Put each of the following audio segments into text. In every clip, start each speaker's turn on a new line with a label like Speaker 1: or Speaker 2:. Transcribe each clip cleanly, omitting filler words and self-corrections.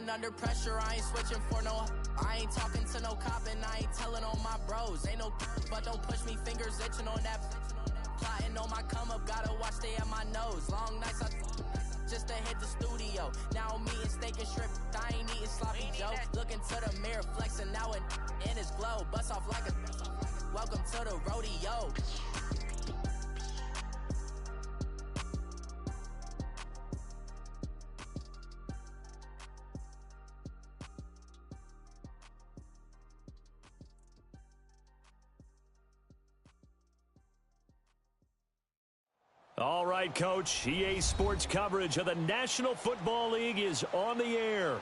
Speaker 1: Even under pressure, I ain't switching for no. I ain't talking to no cop and I ain't telling on my bros. Ain't no but don't push me, fingers itching on that. Plotting on my come up, gotta watch stay at my nose. Long nights just to hit the studio. Now I'm eating steak and shrimp, I ain't eating sloppy joe. Looking to the mirror, flexing now and in his glow. Bust off like a welcome to the rodeo.
Speaker 2: All right, Coach. EA Sports coverage of the National Football League is on the air.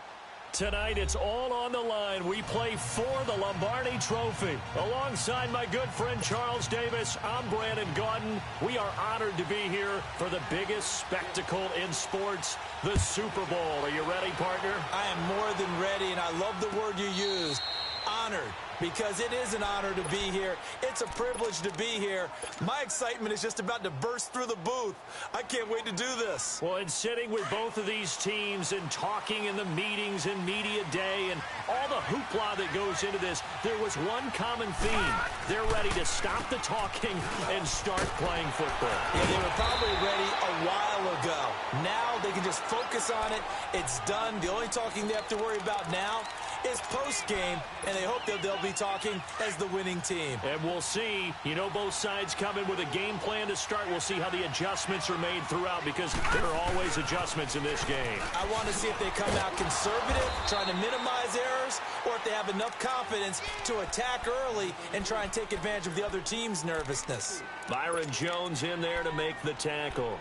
Speaker 2: Tonight, it's all on the line. We play for the Lombardi Trophy. Alongside my good friend Charles Davis, I'm Brandon Gaudin. We are honored to be here for the biggest spectacle in sports, the Super Bowl. Are you ready, partner?
Speaker 3: I am more than ready, and I love the word you used, honored. Because it is an honor to be here. It's a privilege to be here. My excitement is just about to burst through the booth. I can't wait to do this.
Speaker 2: Well, and sitting with both of these teams and talking in the meetings and media day and all the hoopla that goes into this, there was one common theme. They're ready to stop the talking and start playing football.
Speaker 3: Yeah, they were probably ready a while ago. Now they can just focus on it. It's done. The only talking they have to worry about now is post-game, and they hope that they'll be talking as the winning team.
Speaker 2: And we'll see. You know, both sides come in with a game plan to start. We'll see how the adjustments are made throughout because there are always adjustments in this game.
Speaker 3: I want to see if they come out conservative, trying to minimize errors, or if they have enough confidence to attack early and try and take advantage of the other team's nervousness.
Speaker 2: Byron Jones in there to make the tackle.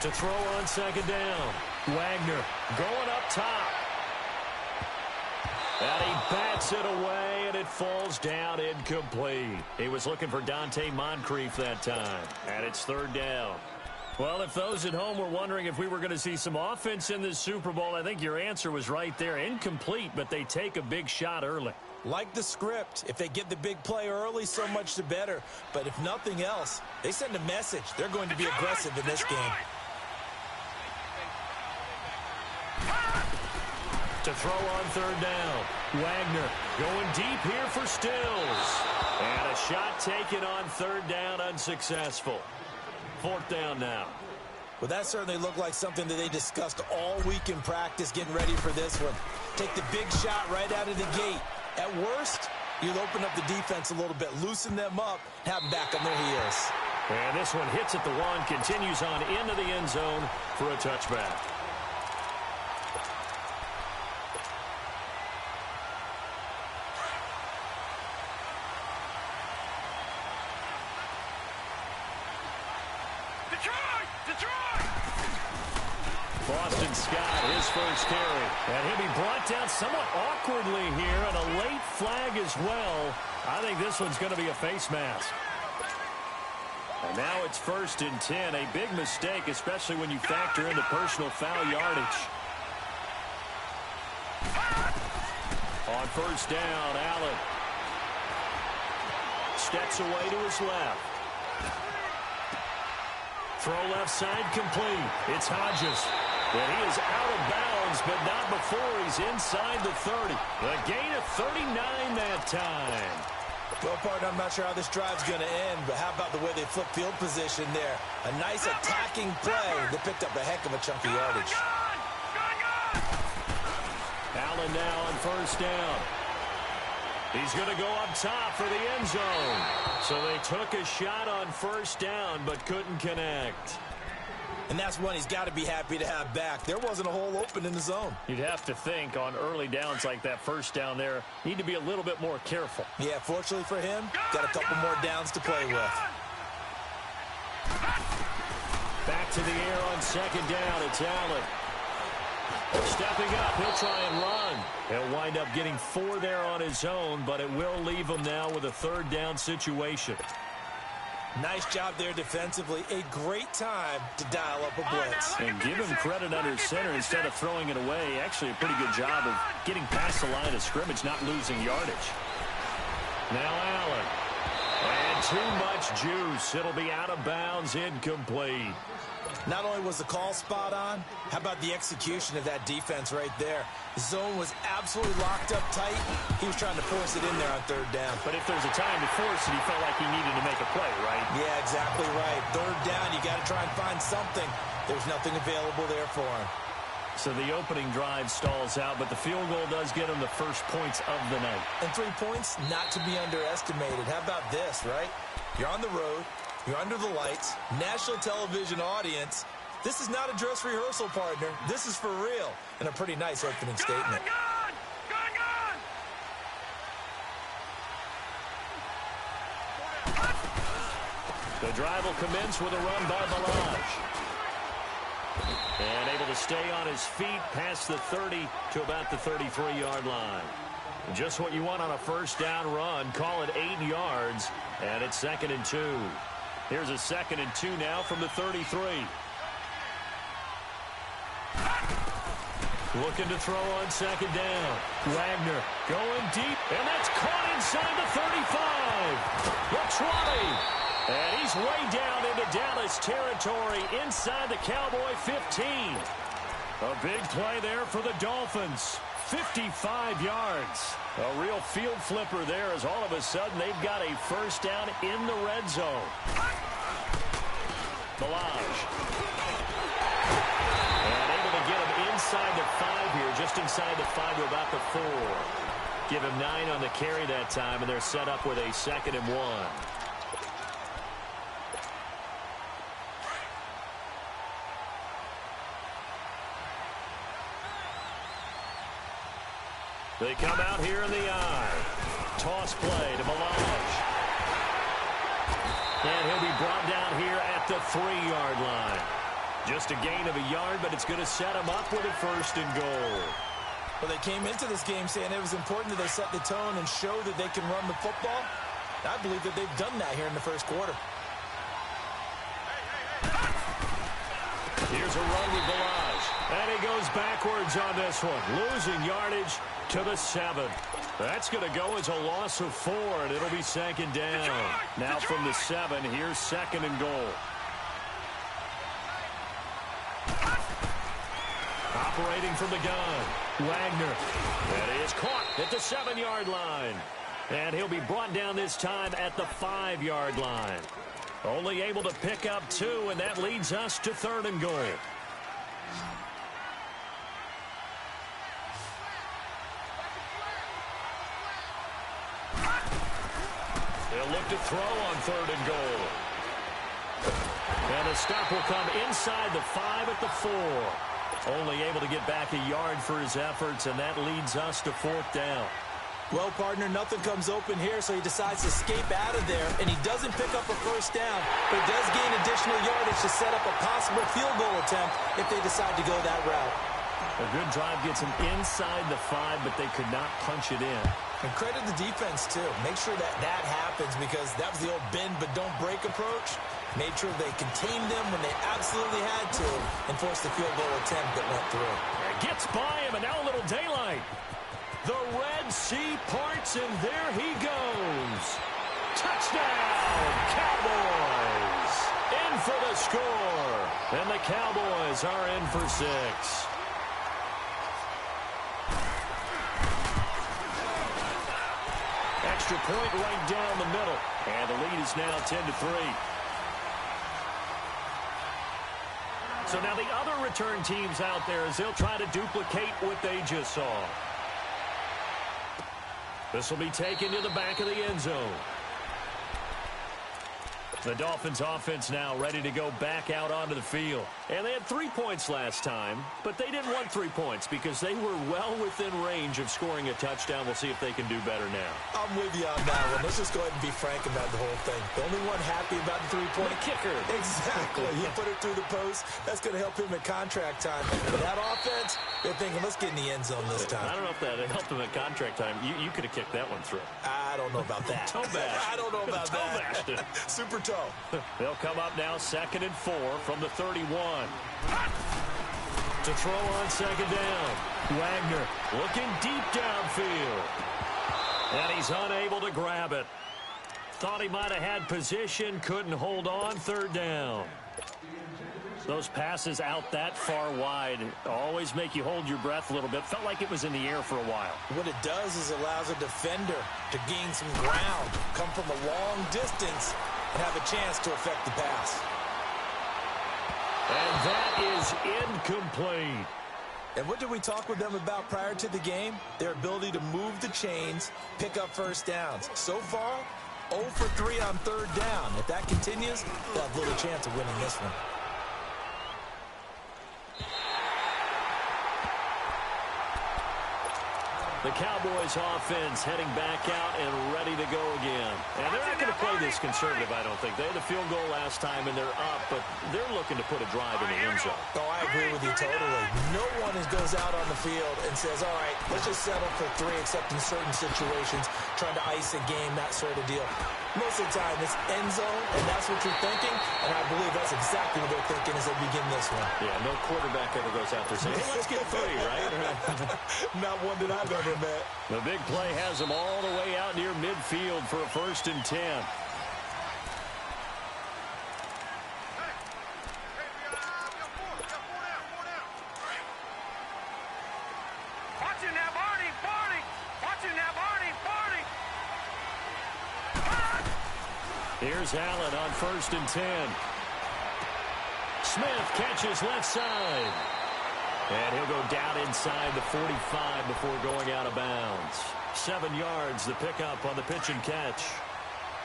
Speaker 2: To throw on second down. Wagner going up top. And he bats it away, and it falls down incomplete. He was looking for Dante Moncrief that time. And it's third down. Well, if those at home were wondering if we were going to see some offense in this Super Bowl, I think your answer was right there. Incomplete, but they take a big shot early.
Speaker 3: Like the script, if they get the big play early, so much the better. But if nothing else, they send a message. They're going to be aggressive in this game.
Speaker 2: To throw on third down. Wagner going deep here for Stills. And a shot taken on third down, unsuccessful. Fourth down now.
Speaker 3: Well, that certainly looked like something that they discussed all week in practice, getting ready for this one. Take the big shot right out of the gate. At worst, you'll open up the defense a little bit, loosen them up, have them back on their heels.
Speaker 2: And this one hits at the one, continues on into the end zone for a touchback. Boston Scott, his first carry. And he'll be brought down somewhat awkwardly here, and a late flag as well. I think this one's going to be a face mask. And now it's 1st and 10. A big mistake, especially when you factor in the personal foul yardage. On first down, Allen steps away to his left. Throw left side complete. It's Hodges. And he is out of bounds, but not before he's inside the 30. A gain of 39 that time.
Speaker 3: Well, partner, I'm not sure how this drive's going to end, but how about the way they flip field position there? A nice attacking play that picked up a heck of a chunk of yardage.
Speaker 2: Allen now on first down. He's going to go up top for the end zone. So they took a shot on first down, but couldn't connect.
Speaker 3: And that's one he's got to be happy to have back. There wasn't a hole open in the zone.
Speaker 2: You'd have to think on early downs like that first down there, need to be a little bit more careful.
Speaker 3: Yeah, fortunately for him, got a couple more downs to play with.
Speaker 2: Back to the air on second down. It's Allen. Stepping up, he'll try and run. He'll wind up getting 4 there on his own, but it will leave him now with a third down situation.
Speaker 3: Nice job there defensively. A great time to dial up a blitz.
Speaker 2: And give him credit under center instead of throwing it away. Actually, a pretty good job of getting past the line of scrimmage, not losing yardage. Now Allen. And too much juice. It'll be out of bounds, incomplete.
Speaker 3: Not only was the call spot on, how about the execution of that defense right there? The zone was absolutely locked up tight. He was trying to force it in there on third down.
Speaker 2: But if there's a time to force it, he felt like he needed to make a play, right?
Speaker 3: Yeah, exactly right. Third down, you got to try and find something. There's nothing available there for him.
Speaker 2: So the opening drive stalls out, but the field goal does get him the first points of the night.
Speaker 3: And 3 points, not to be underestimated. How about this, right? You're on the road. You're under the lights, national television audience. This is not a dress rehearsal, partner. This is for real, and a pretty nice opening statement.
Speaker 2: The drive will commence with a run by Balaj. And able to stay on his feet past the 30 to about the 33-yard line. Just what you want on a first down run. Call it 8 yards, and it's 2nd and 2. Here's a 2nd and 2 now from the 33. Looking to throw on 2nd down. Wagner going deep, and that's caught inside the 35. The 20. And he's way down into Dallas territory inside the Cowboy 15. A big play there for the Dolphins. 55 yards. A real field flipper there as all of a sudden they've got a first down in the red zone. Balaj. And able to get him inside the 5 here, just inside the 5 to about the 4. Give him 9 on the carry that time, and they're set up with a 2nd and 1. They come out here in the eye. Toss play to Balaj. And he'll be brought down here at the 3-yard line. Just a gain of a yard, but it's going to set him up with a 1st and goal.
Speaker 3: Well, they came into this game saying it was important that they set the tone and show that they can run the football. I believe that they've done that here in the first quarter.
Speaker 2: Here's a run with Balaj. And he goes backwards on this one. Losing yardage to the 7. That's going to go as a loss of 4, and it'll be 2nd down. Now from the 7, here's 2nd and goal. Operating from the gun, Wagner. That is caught at the 7-yard line. And he'll be brought down this time at the 5-yard line. Only able to pick up 2, and that leads us to 3rd and goal. They'll look to throw on 3rd and goal. And the stop will come inside the 5 at the 4. Only able to get back a yard for his efforts, and that leads us to 4th down.
Speaker 3: Well, partner, nothing comes open here, so he decides to escape out of there, and he doesn't pick up a first down, but he does gain additional yardage to set up a possible field goal attempt if they decide to go that route.
Speaker 2: A good drive gets him inside the 5, but they could not punch it in.
Speaker 3: And credit the defense, too. Make sure that that happens, because that was the old bend but don't break approach. Made sure they contained them when they absolutely had to and forced the field goal attempt that went through.
Speaker 2: Gets by him, and now a little daylight. The Red Sea parts, and there he goes. Touchdown, Cowboys! In for the score. And the Cowboys are in for 6. Extra point right down the middle. And the lead is now 10-3. So now the other return teams out there as they'll try to duplicate what they just saw. This will be taken to the back of the end zone. The Dolphins offense now ready to go back out onto the field. And they had 3 points last time, but they didn't want 3 points because they were well within range of scoring a touchdown. We'll see if they can do better now.
Speaker 3: I'm with you on that one. Let's just go ahead and be frank about the whole thing. The only one happy about the three-point
Speaker 2: kicker.
Speaker 3: Exactly. He put it through the post. That's going to help him at contract time. But that offense, they're thinking, let's get in the end zone this time.
Speaker 2: I don't know if that helped him at contract time. You could have kicked that one through.
Speaker 3: I don't know about that.
Speaker 2: Toe bash.
Speaker 3: I don't know about
Speaker 2: toe
Speaker 3: that.
Speaker 2: Bashed it.
Speaker 3: Super toe.
Speaker 2: They'll come up now 2nd and 4 from the 31. To throw on 2nd down. Wagner looking deep downfield. And he's unable to grab it. Thought he might have had position, couldn't hold on. 3rd down. Those passes out that far wide always make you hold your breath a little bit. Felt like it was in the air for a while.
Speaker 3: What it does is allows a defender to gain some ground, come from a long distance, and have a chance to affect the pass.
Speaker 2: And that is incomplete.
Speaker 3: And what did we talk with them about prior to the game? Their ability to move the chains, pick up first downs. So far, 0 for 3 on 3rd down. If that continues, they'll have little chance of winning this one.
Speaker 2: The Cowboys offense heading back out and ready to go again. And they're not going to play this conservative, I don't think. They had the field goal last time, and they're up, but they're looking to put a drive in the end zone.
Speaker 3: Oh, I agree with you totally. No one goes out on the field and says, all right, let's just settle for 3, except in certain situations, trying to ice a game, that sort of deal. Most of the time, it's end zone, and that's what you're thinking, and I believe that's exactly what they're thinking as they begin this one.
Speaker 2: Yeah, no quarterback ever goes out there saying, hey, let's get 3, right?
Speaker 3: Not one that I've ever met.
Speaker 2: The big play has them all the way out near midfield for a 1st and 10.
Speaker 4: Watching now, Barney. Watching now, Barney.
Speaker 2: Here's Allen on 1st and 10. Smith catches left side. And he'll go down inside the 45 before going out of bounds. 7 yards, the pickup on the pitch and catch.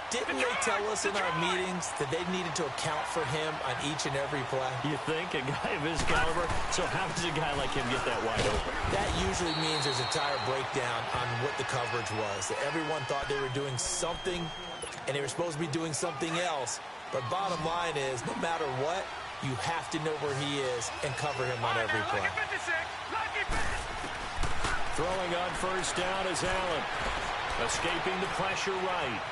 Speaker 3: Didn't they tell us in our meetings that they needed to account for him on each and every play?
Speaker 2: You think? A guy of his caliber? So how does a guy like him get that wide open?
Speaker 3: That usually means there's a tire breakdown on what the coverage was. That everyone thought they were doing something, and they were supposed to be doing something else. But bottom line is, no matter what, you have to know where he is and cover him on every play.
Speaker 2: Throwing on 1st down is Allen. Escaping the pressure right.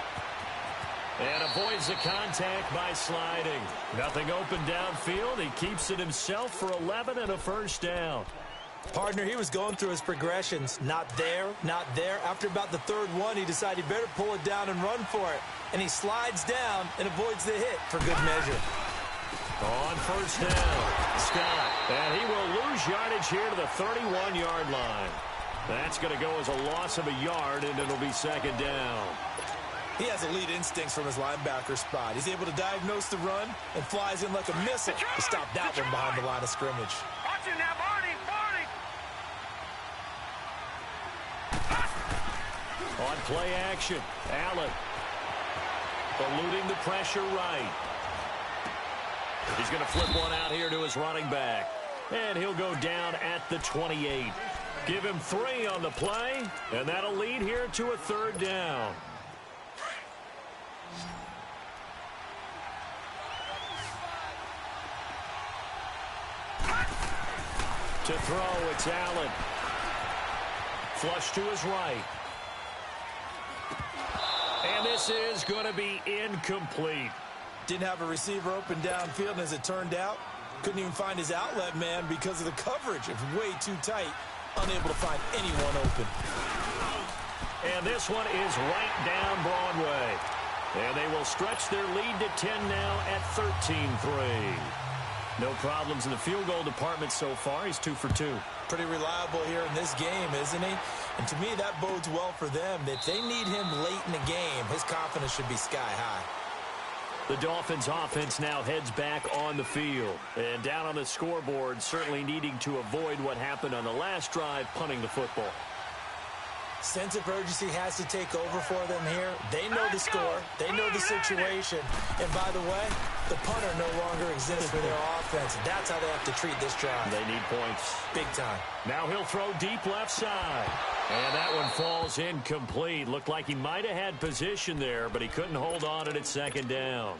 Speaker 2: And avoids the contact by sliding. Nothing open downfield. He keeps it himself for 11 and a 1st down.
Speaker 3: Partner, he was going through his progressions. Not there, not there. After about the 3rd one, he decided he better pull it down and run for it. And he slides down and avoids the hit for good measure.
Speaker 2: On 1st down, Scott. And he will lose yardage here to the 31-yard line. That's going to go as a loss of a yard, and it'll be 2nd down.
Speaker 3: He has elite instincts from his linebacker spot. He's able to diagnose the run and flies in like a missile to stop that one behind the line of scrimmage.
Speaker 4: Watching now, Barney.
Speaker 2: On play action, Allen. Eluding the pressure right. He's going to flip one out here to his running back. And he'll go down at the 28. Give him 3 on the play, and that'll lead here to a 3rd down. To throw, it's Allen. Flush to his right. And this is going to be incomplete.
Speaker 3: Didn't have a receiver open downfield, and as it turned out, couldn't even find his outlet man because of the coverage. It's way too tight, unable to find anyone open.
Speaker 2: And this one is right down Broadway. And they will stretch their lead to 10 now at 13-3. No problems in the field goal department so far. He's 2 for 2.
Speaker 3: Pretty reliable here in this game, isn't he? And to me, that bodes well for them. If they need him late in the game, his confidence should be sky high.
Speaker 2: The Dolphins offense now heads back on the field. And down on the scoreboard, certainly needing to avoid what happened on the last drive, punting the football.
Speaker 3: Sense of urgency has to take over for them here. They know the score. They know the situation. And by the way, the punter no longer exists for their offense. defense. That's how they have to treat this drive.
Speaker 2: They need points.
Speaker 3: Big time.
Speaker 2: Now he'll throw deep left side. And that one falls incomplete. Looked like he might have had position there, but he couldn't hold on at second down.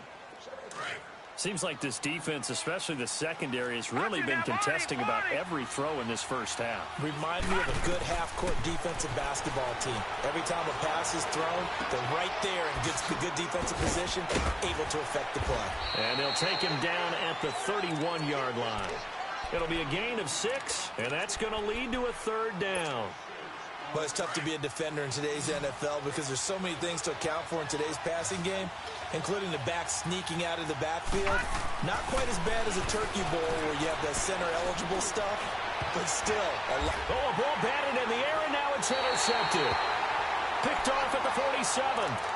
Speaker 2: Seems like this defense, especially the secondary, has really been contesting about every throw in this first half.
Speaker 3: Remind me of a good half-court defensive basketball team. Every time a pass is thrown, they're right there in good defensive position, able to affect the play.
Speaker 2: And they'll take him down at the 31-yard line. It'll be a gain of 6, and that's going to lead to a third down.
Speaker 3: Well, it's tough to be a defender in today's NFL because there's so many things to account for in today's passing game, including the back sneaking out of the backfield. Not quite as bad as a turkey bowl where you have the center-eligible stuff, but still a lot.
Speaker 2: Oh, a ball batted in the air, and now it's intercepted. Picked off at the 47.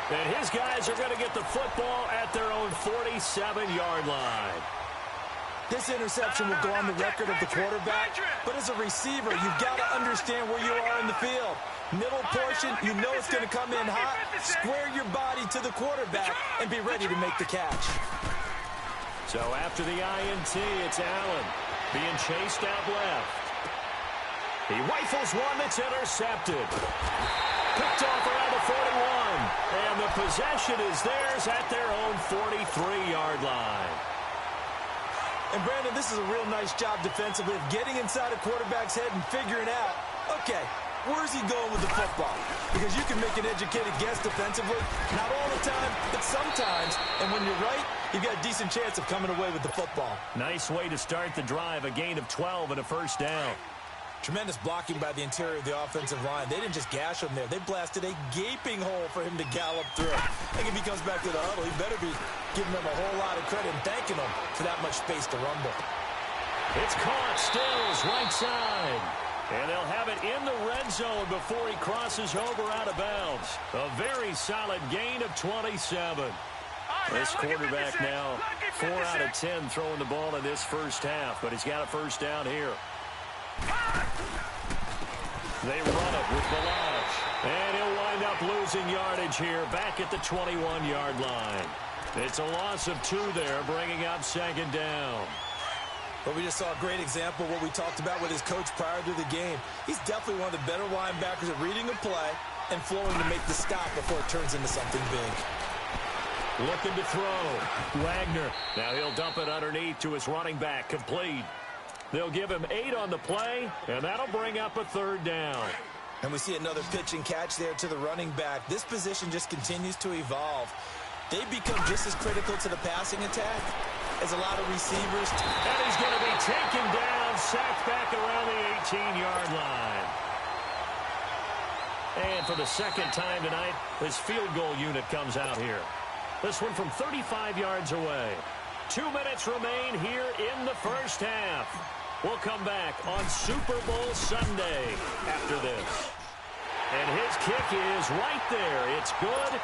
Speaker 2: And his guys are going to get the football at their own 47-yard line.
Speaker 3: This interception will go on the record of the quarterback, but as a receiver, you've got to understand where you are in the field. Middle portion, you know it's going to come in hot. Square your body to the quarterback and be ready to make the catch.
Speaker 2: So after the INT, it's Allen being chased out left. He rifles one that's intercepted. Picked off around the 41. And the possession is theirs at their own 43-yard line.
Speaker 3: And, Brandon, this is a real nice job defensively of getting inside a quarterback's head and figuring out, okay, where's he going with the football? Because you can make an educated guess defensively, not all the time, but sometimes. And when you're right, you've got a decent chance of coming away with the football.
Speaker 2: Nice way to start the drive, a gain of 12 and a first down.
Speaker 3: Tremendous blocking by the interior of the offensive line. They didn't just gash him there. They blasted a gaping hole for him to gallop through. I think if he comes back to the huddle, he better be giving them a whole lot of credit and thanking them for that much space to rumble.
Speaker 2: It's caught, Stills, right side. And they'll have it in the red zone before he crosses over out of bounds. A very solid gain of 27. This quarterback now 4 out of 10 throwing the ball in this first half, but he's got a first down here. They run it with Balazs. And he'll wind up losing yardage here back at the 21-yard line. It's a loss of 2 there, bringing up second down.
Speaker 3: But we just saw a great example of what we talked about with his coach prior to the game. He's definitely one of the better linebackers at reading a play and flowing to make the stop before it turns into something big.
Speaker 2: Looking to throw. Wagner. Now he'll dump it underneath to his running back. Complete. They'll give him 8 on the play, and that'll bring up a third down.
Speaker 3: And we see another pitch and catch there to the running back. This position just continues to evolve. They become just as critical to the passing attack as a lot of receivers.
Speaker 2: And he's going to be taken down, sacked back around the 18-yard line. And for the second time tonight, his field goal unit comes out here. This one from 35 yards away. 2 minutes remain here in the first half. We'll come back on Super Bowl Sunday after this. And his kick is right there. It's good.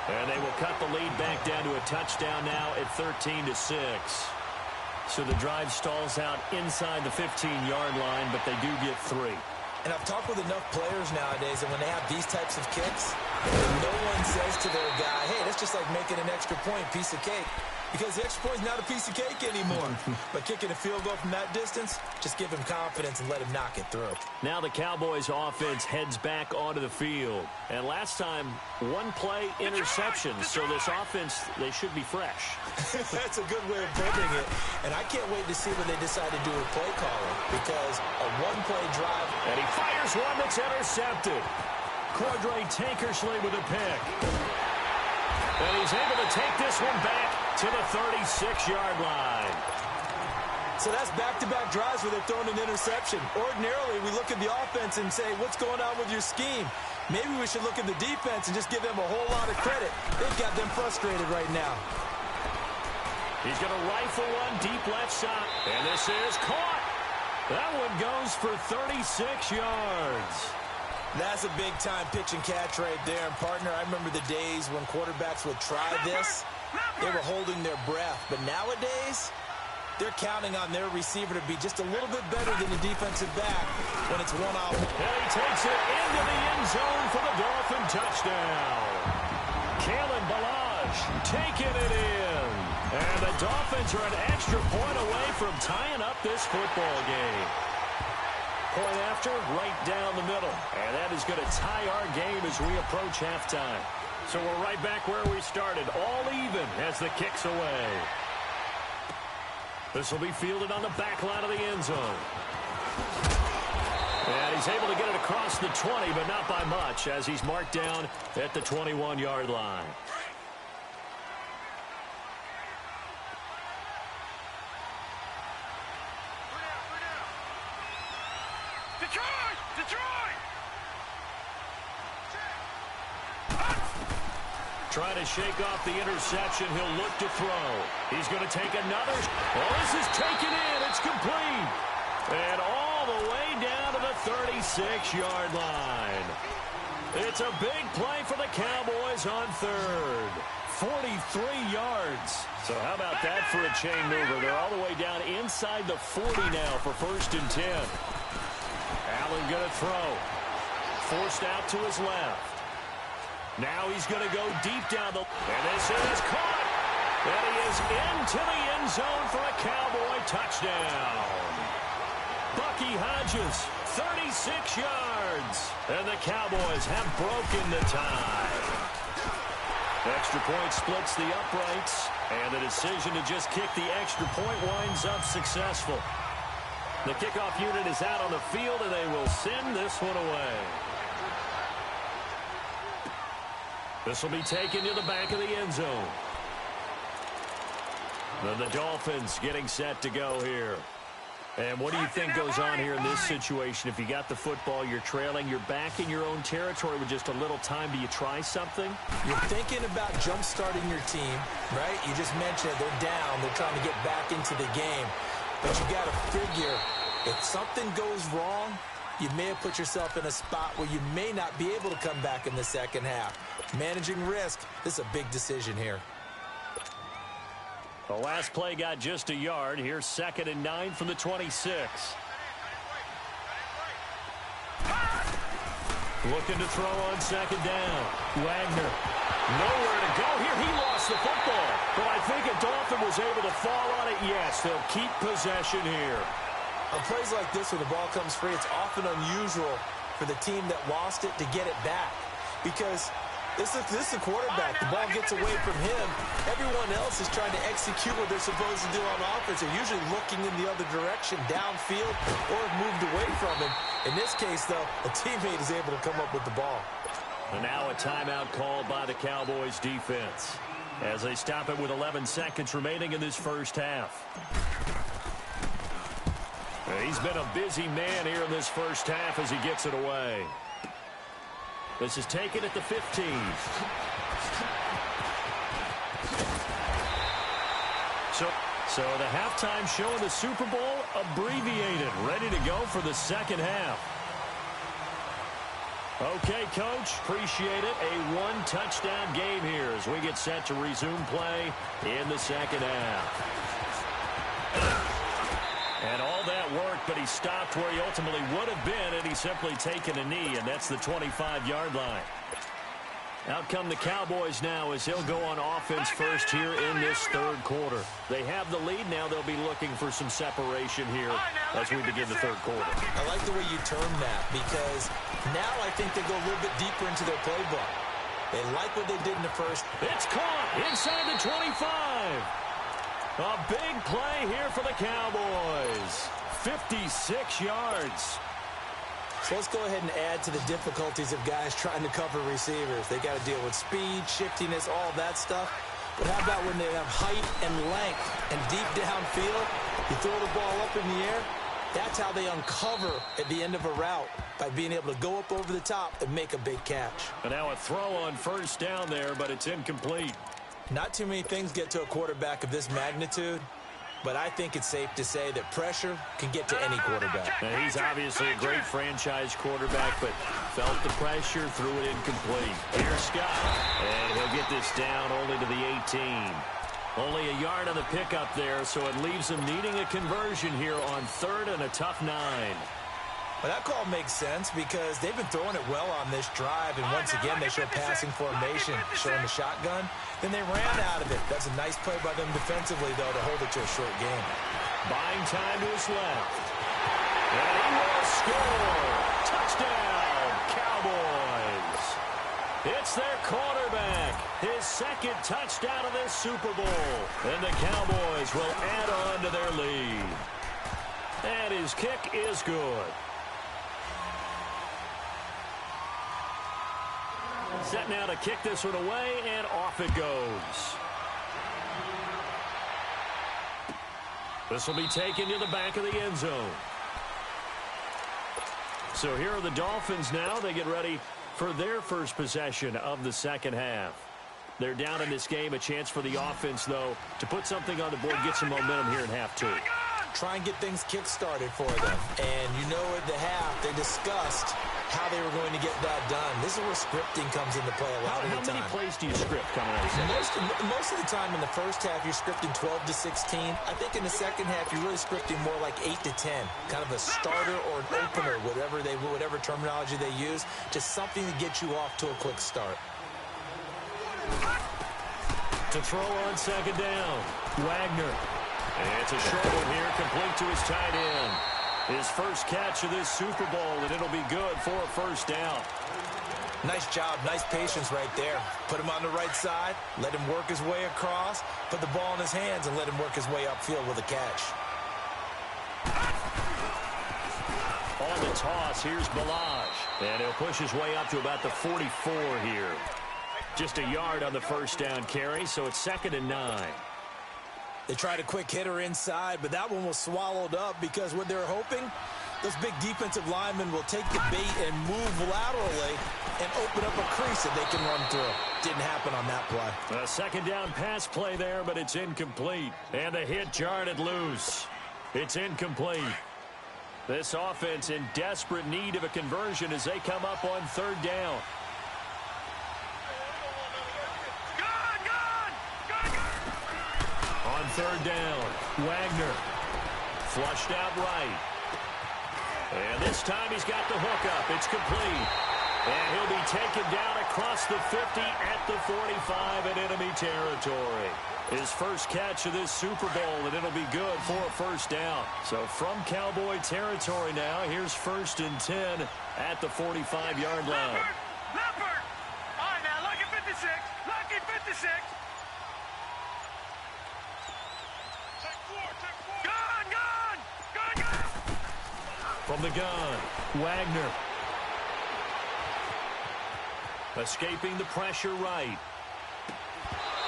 Speaker 2: And they will cut the lead back down to a touchdown now at 13-6. So the drive stalls out inside the 15-yard line, but they do get 3.
Speaker 3: And I've talked with enough players nowadays, and when they have these types of kicks, no one says to their guy, hey, that's just like making an extra point, piece of cake. Because the extra point is not a piece of cake anymore. But kicking a field goal from that distance, just give him confidence and let him knock it through.
Speaker 2: Now the Cowboys offense heads back onto the field. And last time, 1-play interception. So this offense, they should be fresh.
Speaker 3: That's a good way of putting it. And I can't wait to see what they decide to do with play calling. Because a 1-play drive.
Speaker 2: And he fires one that's intercepted. Cordray Tankersley with a pick. And he's able to take this one back to the 36-yard line.
Speaker 3: So that's back-to-back drives where they're throwing an interception. Ordinarily, we look at the offense and say, what's going on with your scheme? Maybe we should look at the defense and just give them a whole lot of credit. They've got them frustrated right now.
Speaker 2: He's going to rifle one deep left side. And this is caught. That one goes for 36 yards.
Speaker 3: That's a big-time pitch and catch right there. And, partner, I remember the days when quarterbacks would try this. They were holding their breath. But nowadays, they're counting on their receiver to be just a little bit better than the defensive back when it's one-off.
Speaker 2: And he takes it into the end zone for the Dolphin touchdown. Kalen Balazs taking it in. And the Dolphins are an extra point away from tying up this football game. Point after, right down the middle. And that is going to tie our game as we approach halftime. So we're right back where we started, all even as the kick's away. This will be fielded on the back line of the end zone. And he's able to get it across the 20, but not by much, as he's marked down at the 21-yard line. Trying to shake off the interception. He'll look to throw. He's going to take another. Oh, this is taken in. It's complete. And all the way down to the 36-yard line. It's a big play for the Cowboys on third. 43 yards. So how about that for a chain mover? They're all the way down inside the 40 now for 1st and 10. Allen going to throw. Forced out to his left. Now he's going to go deep down the... And this is caught. And he is into the end zone for a Cowboy touchdown. Bucky Hodges, 36 yards. And the Cowboys have broken the tie. Extra point splits the uprights. And the decision to just kick the extra point winds up successful. The kickoff unit is out on the field, and they will send this one away. This will be taken to the back of the end zone. Then the Dolphins getting set to go here. And what do you think goes on here in this situation? If you got the football, you're trailing, you're back in your own territory with just a little time. Do you try something?
Speaker 3: You're thinking about jump-starting your team, right? You just mentioned it. They're down. They're trying to get back into the game. But you got to figure, if something goes wrong, you may have put yourself in a spot where you may not be able to come back in the second half. Managing risk, this is a big decision here.
Speaker 2: The last play got just a yard. Here's 2nd and 9 from the 26. Looking to throw on 2nd down. Wagner. Nowhere to go here. He lost the football. But I think if Dolphin was able to fall on it, yes, they'll keep possession here.
Speaker 3: On plays like this where the ball comes free, it's often unusual for the team that lost it to get it back. Because this is the quarterback. The ball gets away from him. Everyone else is trying to execute what they're supposed to do on offense. They're usually looking in the other direction, downfield, or have moved away from him. In this case, though, a teammate is able to come up with the ball.
Speaker 2: And now a timeout called by the Cowboys defense as they stop it with 11 seconds remaining in this first half. He's been a busy man here in this first half as he gets it away. This is taken at the 15. So the halftime show in the Super Bowl abbreviated, ready to go for the second half. Okay, Coach, appreciate it. A one-touchdown game here as we get set to resume play in the second half. And all that worked, but he stopped where he ultimately would have been had he simply taken a knee, and that's the 25-yard line. Out come the Cowboys now as he'll go on offense first here in this third quarter. They have the lead now. They'll be looking for some separation here as we begin the third quarter.
Speaker 3: I like the way you term that because now I think they go a little bit deeper into their playbook. They like what they did in the first.
Speaker 2: It's caught inside the 25. A big play here for the Cowboys. 56 yards.
Speaker 3: So let's go ahead and add to the difficulties of guys trying to cover receivers. They got to deal with speed, shiftiness, all that stuff. But how about when they have height and length and deep downfield? You throw the ball up in the air. That's how they uncover at the end of a route, by being able to go up over the top and make a big catch.
Speaker 2: And now a throw on first down there, but it's incomplete.
Speaker 3: Not too many things get to a quarterback of this magnitude, but I think it's safe to say that pressure can get to any quarterback.
Speaker 2: Now, he's obviously a great franchise quarterback, but felt the pressure, threw it incomplete. Here's Scott, and he'll get this down only to the 18. Only a yard on the pickup there, so it leaves him needing a conversion here on third and a tough 9.
Speaker 3: Well, that call makes sense because they've been throwing it well on this drive, and once again, they show passing formation, showing the shotgun. Then they ran out of it. That's a nice play by them defensively, though, to hold it to a short game.
Speaker 2: Buying time to his left. And he will score. Touchdown, Cowboys. It's their quarterback. His second touchdown of this Super Bowl. And the Cowboys will add on to their lead. And his kick is good. Set now to kick this one away, and off it goes. This will be taken to the back of the end zone. So here are the Dolphins now. They get ready for their first possession of the second half. They're down in this game. A chance for the offense, though, to put something on the board, get some momentum here in half two.
Speaker 3: Try and get things kick-started for them. And you know at the half, they discussed how they were going to get that done. This is where scripting comes into play a lot of the time.
Speaker 2: How many plays do you script coming out of the
Speaker 3: Most of the time in the first half, you're scripting 12 to 16. I think in the second half, you're really scripting more like 8 to 10. Kind of a starter or an opener, whatever terminology they use. Just something to get you off to a quick start.
Speaker 2: To throw on second down, Wagner. And it's a short one here, complete to his tight end. His first catch of this Super Bowl, and it'll be good for a first down.
Speaker 3: Nice job, nice patience right there. Put him on the right side, let him work his way across, put the ball in his hands, and let him work his way upfield with a catch.
Speaker 2: On the toss, here's Balaj. And he'll push his way up to about the 44 here. Just a yard on the first down carry, so it's 2nd and 9.
Speaker 3: They tried a quick hitter inside, but that one was swallowed up because what they're hoping, those big defensive linemen will take the bait and move laterally and open up a crease that they can run through. Didn't happen on that play.
Speaker 2: A second down pass play there, but it's incomplete. And the hit jarred it loose. It's incomplete. This offense in desperate need of a conversion as they come up on 3rd down. On 3rd down, Wagner flushed out right. And this time he's got the hook up. It's complete. And he'll be taken down across the 50 at the 45 in enemy territory. His first catch of this Super Bowl, and it'll be good for a first down. So from Cowboy territory now, here's 1st and 10 at the 45-yard line.
Speaker 4: Leopard! All right, now, lucky 56. Lucky 56.
Speaker 2: From the gun, Wagner. Escaping the pressure right.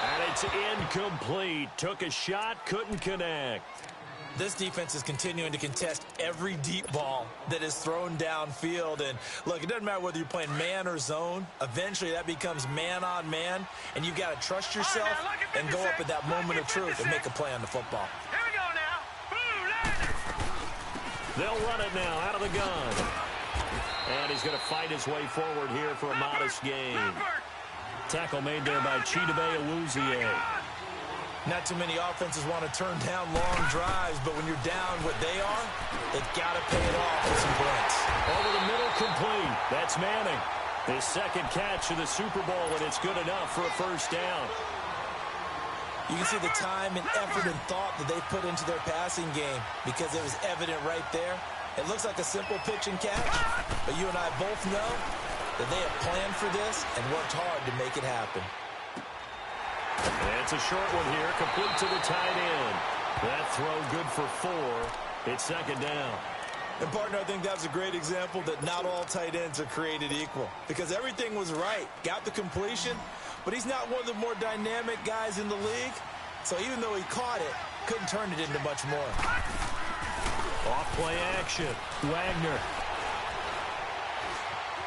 Speaker 2: And it's incomplete. Took a shot, couldn't connect.
Speaker 3: This defense is continuing to contest every deep ball that is thrown downfield. And look, it doesn't matter whether you're playing man or zone. Eventually that becomes man on man. And you've got to trust yourself and go up at that moment of truth and make a play on the football.
Speaker 2: They'll run it now out of the gun. And he's going to fight his way forward here for a modest gain. Tackle made there by Chidobe Awuzie.
Speaker 3: Not too many offenses want to turn down long drives, but when you're down what they are, they've got to pay it off with some points.
Speaker 2: Over the middle, complete. That's Manning. His second catch of the Super Bowl, and it's good enough for a first down.
Speaker 3: You can see the time and effort and thought that they put into their passing game because it was evident right there. It looks like a simple pitch and catch, but you and I both know that they have planned for this and worked hard to make it happen.
Speaker 2: And it's a short one here, complete to the tight end. That throw good for 4. It's 2nd down.
Speaker 3: And, partner, I think that was a great example that not all tight ends are created equal because everything was right. Got the completion, but he's not one of the more dynamic guys in the league. So even though he caught it, couldn't turn it into much more.
Speaker 2: Off play action. Wagner.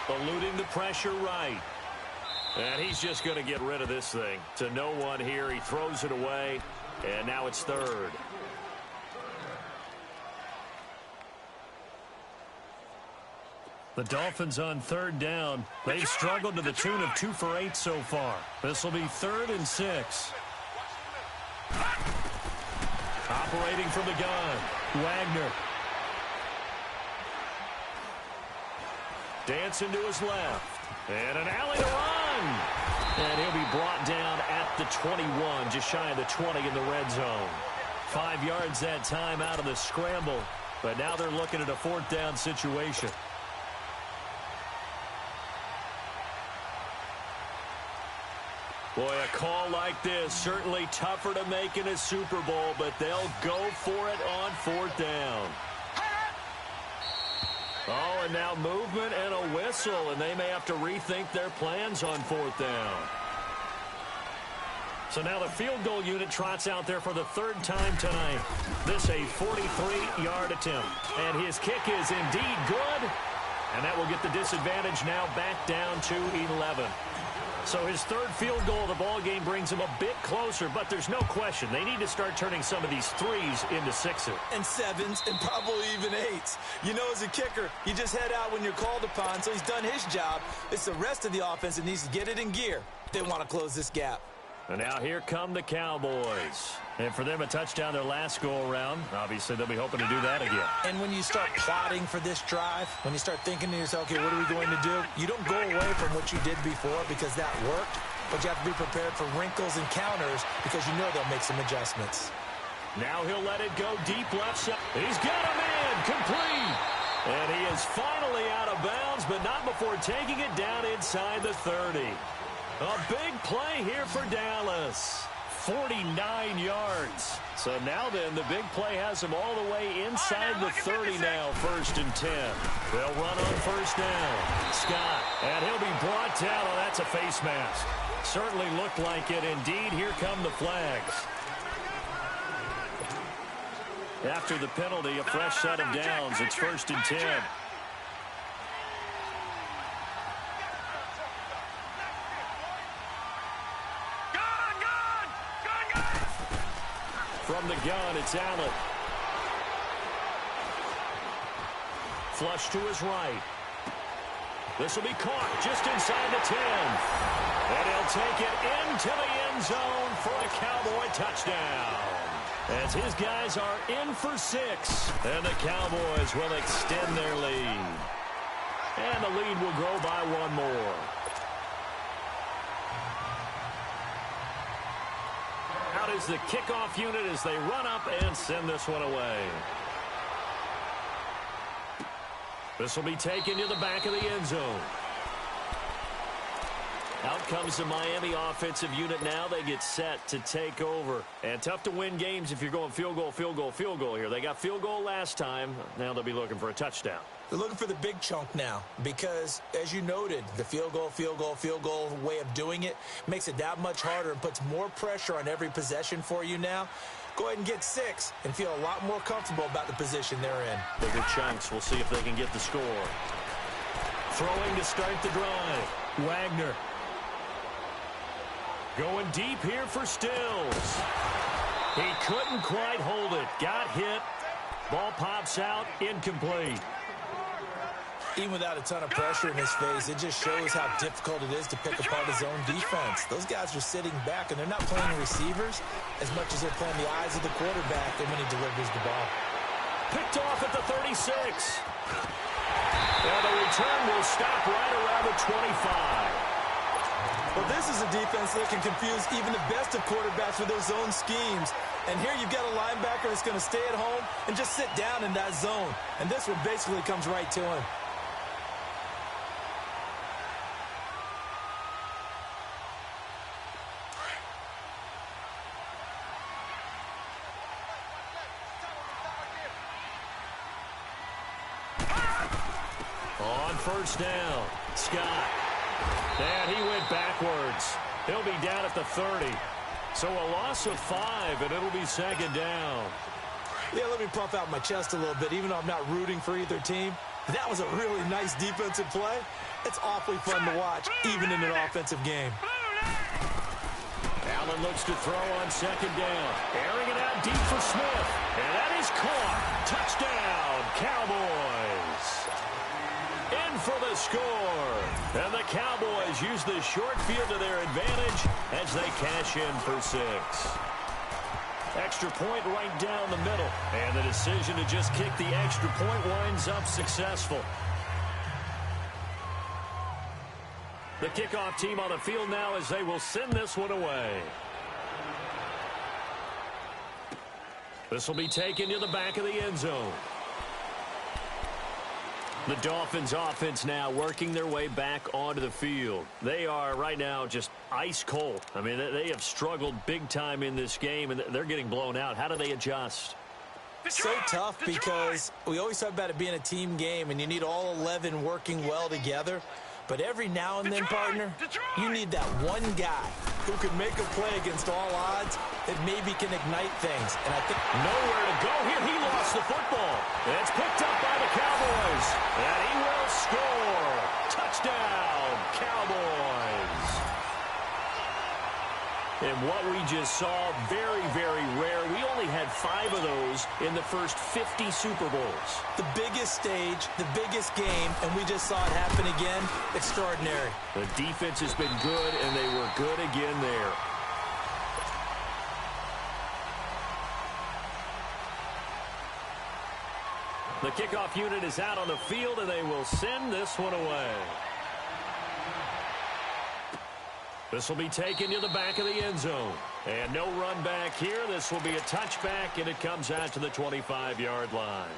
Speaker 2: Eluding the pressure right. And he's just going to get rid of this thing. To no one here. He throws it away. And now it's 3rd. The Dolphins on 3rd down. They've struggled to the tune of 2 for 8 so far. This will be 3rd and 6. Operating from the gun, Wagner. Dancing to his left. And an alley to run. And he'll be brought down at the 21, just shy of the 20 in the red zone. 5 yards that time out of the scramble. But now they're looking at a fourth down situation. Boy, a call like this, certainly tougher to make in a Super Bowl, but they'll go for it on fourth down. Oh, and now movement and a whistle, and they may have to rethink their plans on fourth down. So now the field goal unit trots out there for the third time tonight. This a 43-yard attempt, and his kick is indeed good, and that will get the disadvantage now back down to 11. So his third field goal of the ball game brings him a bit closer, but there's no question they need to start turning some of these threes into sixes.
Speaker 3: And sevens and probably even eights. You know, as a kicker, you just head out when you're called upon, so he's done his job. It's the rest of the offense that needs to get it in gear if they want to close this gap.
Speaker 2: And now here come the Cowboys. And for them, a touchdown their last go-around. Obviously, they'll be hoping to do that again.
Speaker 3: And when you start plotting for this drive, when you start thinking to yourself, okay, what are we going to do? You don't go away from what you did before because that worked, but you have to be prepared for wrinkles and counters because you know they'll make some adjustments.
Speaker 2: Now he'll let it go deep left side. He's got a man, complete. And he is finally out of bounds, but not before taking it down inside the 30. A big play here for Dallas. 49 yards. So now then, the big play has him all the way inside the 30 now, 1st and 10. They'll run on first down. Scott, and he'll be brought down. Oh, that's a face mask. Certainly looked like it. Indeed, here come the flags. After the penalty, a fresh set of downs. It's 1st and 10. From the gun, it's Allen. Flush to his right. This will be caught just inside the 10. And he'll take it into the end zone for a Cowboy touchdown. As his guys are in for 6. And the Cowboys will extend their lead. And the lead will grow by 1 more. Out is the kickoff unit as they run up and send this one away. This will be taken to the back of the end zone. Out comes the Miami offensive unit now. They get set to take over. And tough to win games if you're going field goal, field goal, field goal here. They got field goal last time. Now they'll be looking for a touchdown.
Speaker 3: They're looking for the big chunk now because, as you noted, the field goal way of doing it makes it that much harder and puts more pressure on every possession for you now. Go ahead and get 6 and feel a lot more comfortable about the position they're in.
Speaker 2: Bigger chunks. We'll see if they can get the score. Throwing to start the drive. Wagner. Going deep here for Stills. He couldn't quite hold it. Got hit. Ball pops out. Incomplete.
Speaker 3: Even without a ton of pressure in his face, it just shows how difficult it is to pick apart his own defense. Those guys are sitting back, and they're not playing receivers as much as they're playing the eyes of the quarterback and when he delivers the ball.
Speaker 2: Picked off at the 36. And the return will stop right around the 25.
Speaker 3: Well, this is a defense that can confuse even the best of quarterbacks with their zone schemes. And here you've got a linebacker that's going to stay at home and just sit down in that zone. And this one basically comes right to him.
Speaker 2: On first down, Scott. And he went backwards. He'll be down at the 30. So a loss of 5, and it'll be 2nd down.
Speaker 3: Yeah, let me puff out my chest a little bit, even though I'm not rooting for either team. That was a really nice defensive play. It's awfully fun to watch, even in an offensive game.
Speaker 2: Allen looks to throw on 2nd down. Airing it out deep for Smith. And that is caught. Touchdown, Cowboys. In for the score. And the Cowboys use the short field to their advantage as they cash in for 6. Extra point right down the middle. And the decision to just kick the extra point winds up successful. The kickoff team on the field now as they will send this one away. This will be taken to the back of the end zone. The Dolphins offense now working their way back onto the field. They are right now just ice cold. I mean, they have struggled big time in this game, and they're getting blown out. How do they adjust?
Speaker 3: So tough because we always talk about it being a team game, and you need all 11 working well together. But every now and then, partner, you need that one guy who can make a play against all odds that maybe can ignite things. And I think
Speaker 2: nowhere to go here. He lost the football. It's picked up by the Cowboys. And he will score. Touchdown, Cowboys. And what we just saw, very, very rare. We only had 5 of those in the first 50 Super Bowls.
Speaker 3: The biggest stage, the biggest game, and we just saw it happen again. Extraordinary.
Speaker 2: The defense has been good, and they were good again there. The kickoff unit is out on the field, and they will send this one away. This will be taken to the back of the end zone. And no run back here. This will be a touchback, and it comes out to the 25-yard line.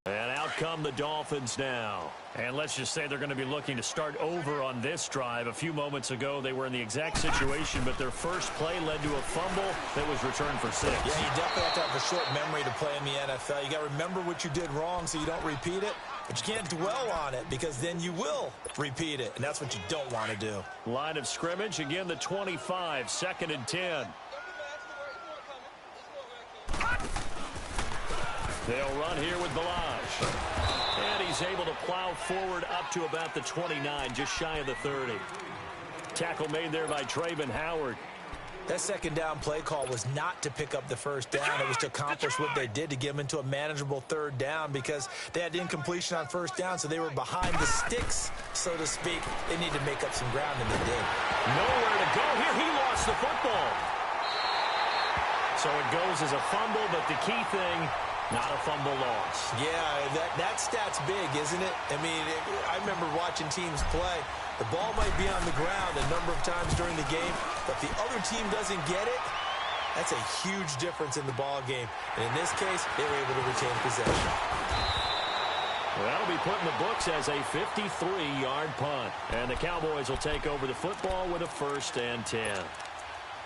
Speaker 2: And out come the Dolphins now. And let's just say they're going to be looking to start over on this drive. A few moments ago, they were in the exact situation, but their first play led to a fumble that was returned for 6.
Speaker 3: Yeah, you definitely have to have a short memory to play in the NFL. You got to remember what you did wrong so you don't repeat it. But you can't dwell on it because then you will repeat it, and that's what you don't want to do.
Speaker 2: Line of scrimmage, again the 25, 2nd and 10. They'll run here with Balaj. And he's able to plow forward up to about the 29, just shy of the 30. Tackle made there by Trayvon Howard.
Speaker 3: That second down play call was not to pick up the first down. It was to accomplish what they did, to get them into a manageable third down, because they had incompletion on first down, so they were behind the sticks, so to speak. They need to make up some ground, and they did.
Speaker 2: Nowhere to go here. He lost the football. So it goes as a fumble, but the key thing, not a fumble loss.
Speaker 3: Yeah, that stat's big, isn't it? I mean, I remember watching teams play. The ball might be on the ground a number of times during the game, but if the other team doesn't get it, that's a huge difference in the ball game. And in this case, they were able to retain possession.
Speaker 2: Well, that'll be put in the books as a 53-yard punt. And the Cowboys will take over the football with a 1st and 10.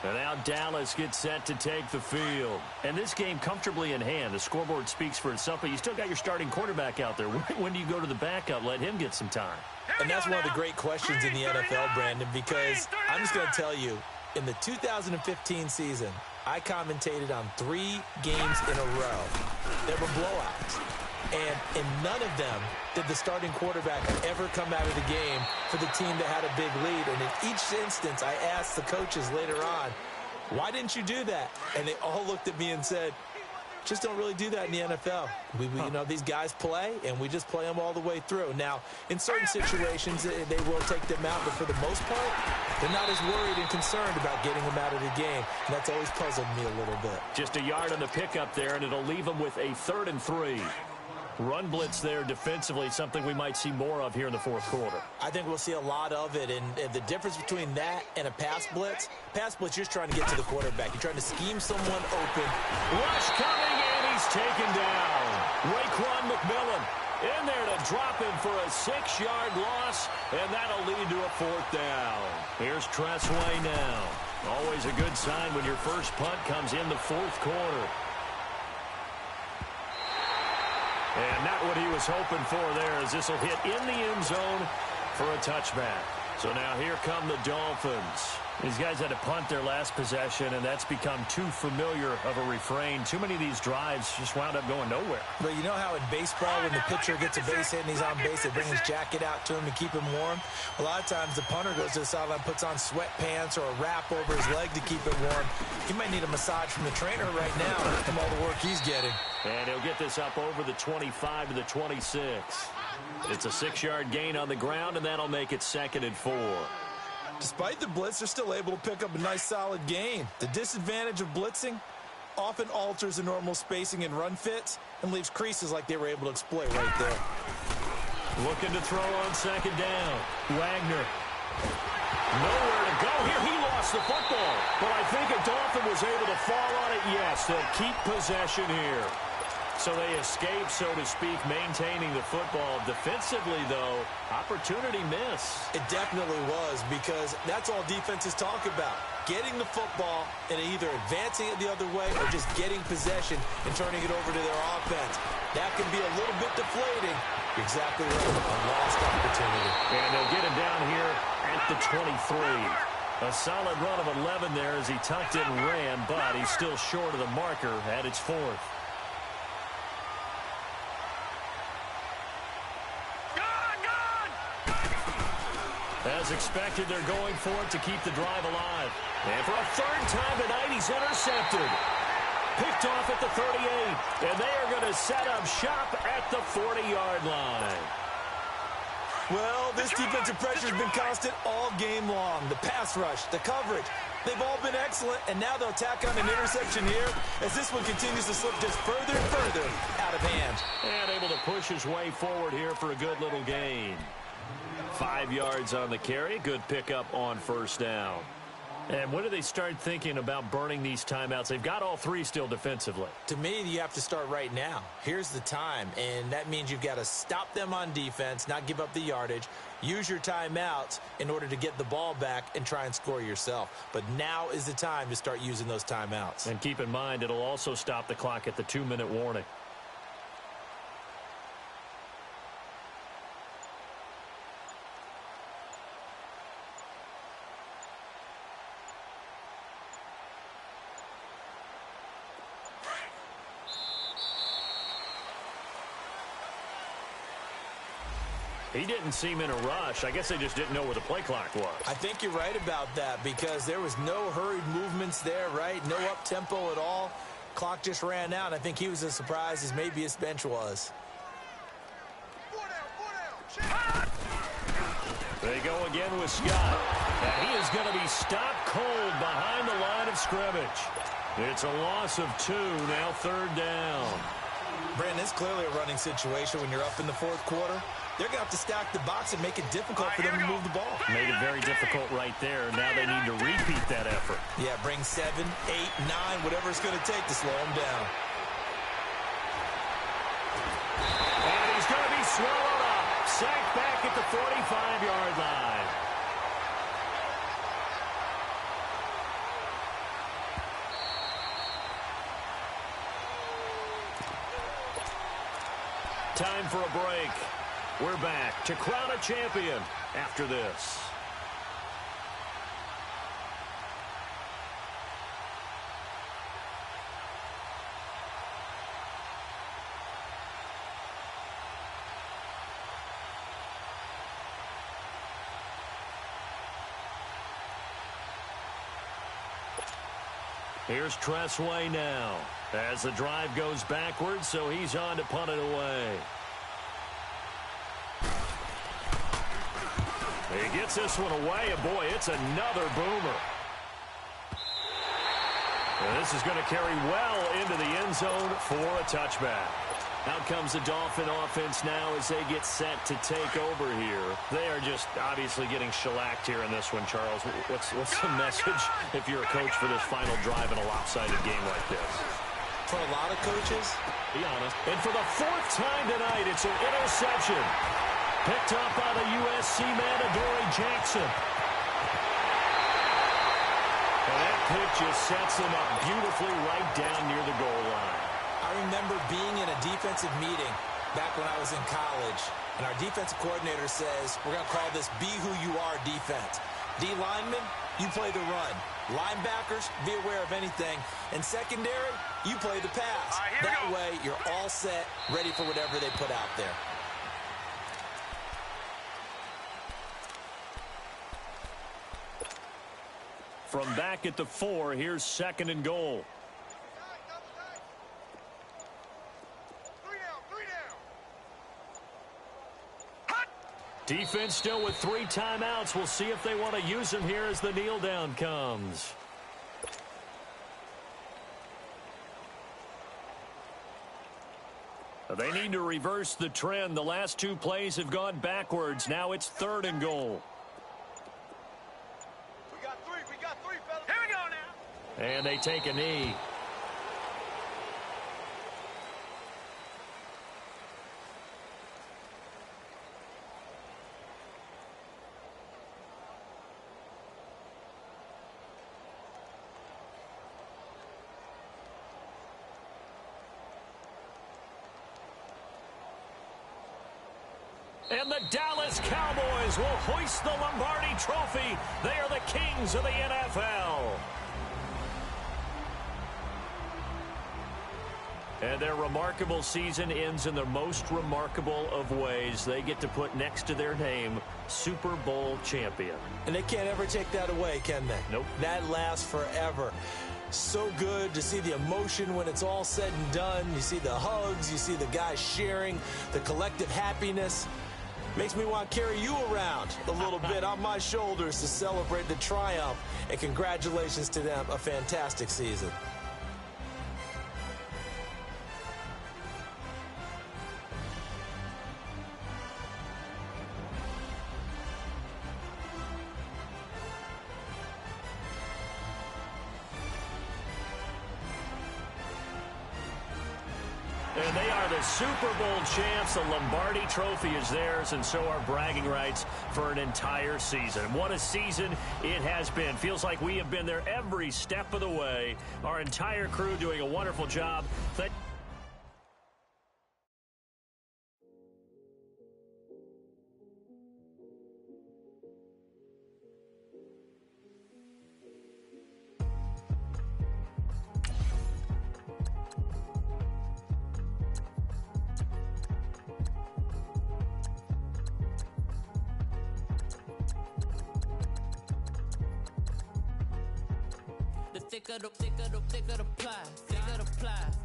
Speaker 2: And now Dallas gets set to take the field. And this game comfortably in hand. The scoreboard speaks for itself, but you still got your starting quarterback out there. When do you go to the backup? Let him get some time.
Speaker 3: And that's one of the great questions in the NFL, Brandon, because I'm just going to tell you, in the 2015 season, I commentated on 3 games in a row. There were blowouts. And in none of them did the starting quarterback ever come out of the game for the team that had a big lead. And in each instance, I asked the coaches later on, why didn't you do that? And they all looked at me and said, just don't really do that in the NFL. You know, these guys play, and we just play them all the way through. Now, in certain situations, they will take them out, but for the most part, they're not as worried and concerned about getting them out of the game, and that's always puzzled me a little bit.
Speaker 2: Just a yard on the pickup there, and it'll leave them with a 3rd and 3. Run blitz there defensively, something we might see more of here in the 4th quarter.
Speaker 3: I think we'll see a lot of it, and the difference between that and a pass blitz, you're just trying to get to the quarterback. You're trying to scheme someone open.
Speaker 2: Rush coming, and he's taken down. Raekwon McMillan in there to drop him for a 6-yard loss, and that'll lead to a 4th down. Here's Tressway now. Always a good sign when your first punt comes in the 4th quarter. And not what he was hoping for there, as this will hit in the end zone for a touchback. So now here come the Dolphins. These guys had to punt their last possession, and that's become too familiar of a refrain. Too many of these drives just wound up going nowhere.
Speaker 3: But you know how in baseball, when the pitcher gets a base hit and he's on base, they bring his jacket out to him to keep him warm? A lot of times the punter goes to the sideline, puts on sweatpants or a wrap over his leg to keep it warm. He might need a massage from the trainer right now from all the work he's getting.
Speaker 2: And he'll get this up over the 25 to the 26. It's a 6-yard gain on the ground, and that'll make it 2nd and 4.
Speaker 3: Despite the blitz, they're still able to pick up a nice solid gain. The disadvantage of blitzing often alters the normal spacing and run fits and leaves creases like they were able to exploit right there.
Speaker 2: Looking to throw on 2nd down. Wagner Nowhere to go here. He lost the football. But I think a Dolphin was able to fall on it. Yes, they'll keep possession here. So they escape, so to speak, maintaining the football. Defensively, though, opportunity miss.
Speaker 3: It definitely was, because that's all defenses talk about. Getting the football and either advancing it the other way or just getting possession and turning it over to their offense. That can be a little bit deflating. You're exactly right. A lost opportunity.
Speaker 2: And they'll get him down here at the 23. A solid run of 11 there as he tucked it and ran, but he's still short of the marker at its 4th. As expected, they're going for it to keep the drive alive. And for a 3rd time tonight, he's intercepted. Picked off at the 38. And they are going to set up shop at the 40-yard line.
Speaker 3: Well, this defensive pressure has been constant all game long. The pass rush, the coverage, they've all been excellent. And now they'll tack on an interception here as this one continues to slip just further and further out of hand.
Speaker 2: And able to push his way forward here for a good little gain. 5 yards on the carry. Good pickup on 1st down. And when do they start thinking about burning these timeouts? They've got all 3 still defensively.
Speaker 3: To me, you have to start right now. Here's the time, and that means you've got to stop them on defense, not give up the yardage, use your timeouts in order to get the ball back and try and score yourself. But now is the time to start using those timeouts.
Speaker 2: And keep in mind, it'll also stop the clock at the 2-minute warning. He didn't seem in a rush. I guess they just didn't know where the play clock was.
Speaker 3: I think you're right about that because there was no hurried movements there, right? No up-tempo at all. Clock just ran out. I think he was as surprised as maybe his bench was.
Speaker 2: They go again with Scott. And he is going to be stopped cold behind the line of scrimmage. It's a loss of 2, now 3rd down.
Speaker 3: Brandon, it's clearly a running situation when you're up in the 4th quarter. They're going to have to stack the box and make it difficult for them to move the ball.
Speaker 2: Made it very difficult right there. Now they need to repeat that effort.
Speaker 3: Yeah, bring 7, 8, 9, whatever it's going to take to slow them down.
Speaker 2: And he's going to be swallowed up. Sacked back at the 45-yard line. Time for a break. We're back to crown a champion after this. Here's Tressway now as the drive goes backwards, so he's on to punt it away. He gets this one away, and boy, it's another boomer. And this is going to carry well into the end zone for a touchback. Out comes the Dolphin offense now as they get set to take over here. They are just obviously getting shellacked here in this one, Charles. What's the message if you're a coach for this final drive in a lopsided game like this?
Speaker 3: For a lot of coaches,
Speaker 2: be honest. And for the 4th time tonight, it's an interception. Picked up by the USC man, Adoree Jackson. And that pick just sets them up beautifully right down near the goal line.
Speaker 3: I remember being in a defensive meeting back when I was in college, and our defensive coordinator says, we're going to call this be who you are defense. D linemen, you play the run. Linebackers, be aware of anything. And secondary, you play the pass. That way, you're all set, ready for whatever they put out there.
Speaker 2: From back at the 4, here's 2nd and goal. Defense still with 3 timeouts. We'll see if they want to use them here as the kneel down comes. They need to reverse the trend. The last 2 plays have gone backwards. Now it's 3rd and goal. And they take a knee. And the Dallas Cowboys will hoist the Lombardi Trophy. They are the kings of the NFL. And their remarkable season ends in the most remarkable of ways. They get to put next to their name, Super Bowl champion.
Speaker 3: And they can't ever take that away, can they?
Speaker 2: Nope.
Speaker 3: That lasts forever. So good to see the emotion when it's all said and done. You see the hugs, you see the guys sharing, the collective happiness. Makes me want to carry you around a little bit on my shoulders to celebrate the triumph. And congratulations to them, a fantastic season.
Speaker 2: And they are the Super Bowl champs. The Lombardi Trophy is theirs, and so are bragging rights for an entire season. What a season it has been. Feels like we have been there every step of the way. Our entire crew doing a wonderful job.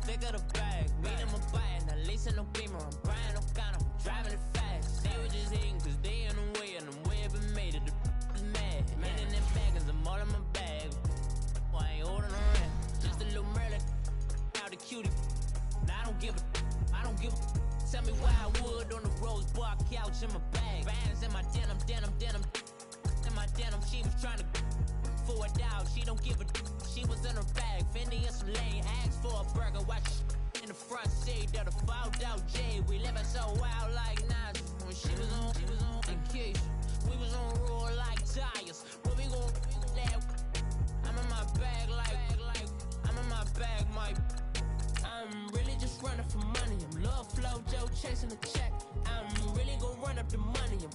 Speaker 1: Thicker the bag. Meet them a buying, at least in no beamer. I'm buying no gun, I'm driving it fast. They were just hating cause they in the way, and the way I've been made it, the is mad. Man in them baggins, I'm all in my bag. I ain't holding around. Just a little Merlin, out the cutie. Now I don't give a. Tell me why I would on the rose bar couch in my bag. Bands in my denim. In my denim, she was trying to for it out. She don't give a. She was in her bag, Fendi and some lane. Asked for a burger, watch in the front seat of the fouled out J. We living so wild like Nas. When she was on vacation, we was on roll like tires. What we gon' that? I'm in my bag like I'm in my bag, Mike. I'm really just running for money. I'm love flow, Joe chasing the check. I'm really gon' run up the money.